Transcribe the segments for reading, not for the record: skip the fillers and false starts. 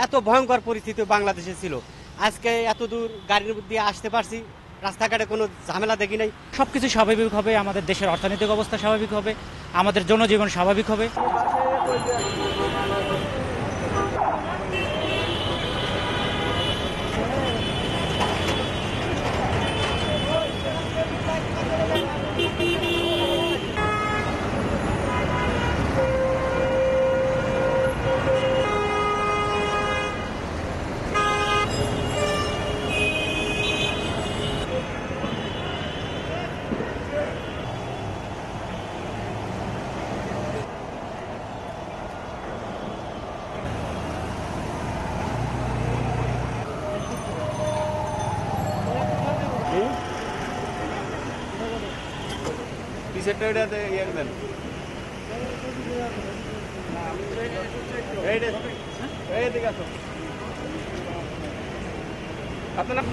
এত ভয়ঙ্কর পরিস্থিতি বাংলাদেশে ছিল। আজকে এত দূর গাড়ির দিয়ে আসতে পারছি, রাস্তাঘাটে কোনো ঝামেলা দেখি নাই। সবকিছু স্বাভাবিক হবে, আমাদের দেশের অর্থনৈতিক অবস্থা স্বাভাবিক হবে, আমাদের জনজীবন স্বাভাবিক হবে। আপনার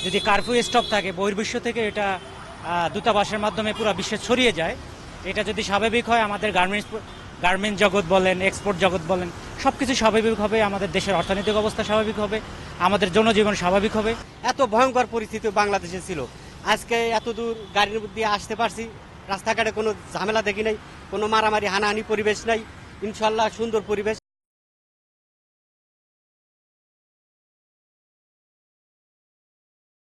যদি কারফিউ স্টপ থাকে বহির্বিশ্ব থেকে এটা দূতাবাসের মাধ্যমে পুরো বিশ্বে ছড়িয়ে যায়, এটা যদি স্বাভাবিক হয়, আমাদের গার্মেন্টস জগৎ বলেন, এক্সপোর্ট জগৎ বলেন, সবকিছু স্বাভাবিক হবে, আমাদের দেশের অর্থনৈতিক অবস্থা স্বাভাবিক হবে, আমাদের জনজীবন স্বাভাবিক হবে। এত ভয়ঙ্কর পরিস্থিতি বাংলাদেশে ছিল। আজকে এত দূর গাড়ির দিয়ে আসতে পারছি, রাস্তাঘাটে কোনো ঝামেলা দেখি নাই, কোনো মারামারি হানাহানি পরিবেশ নাই। ইনশাল্লাহ সুন্দর পরিবেশ।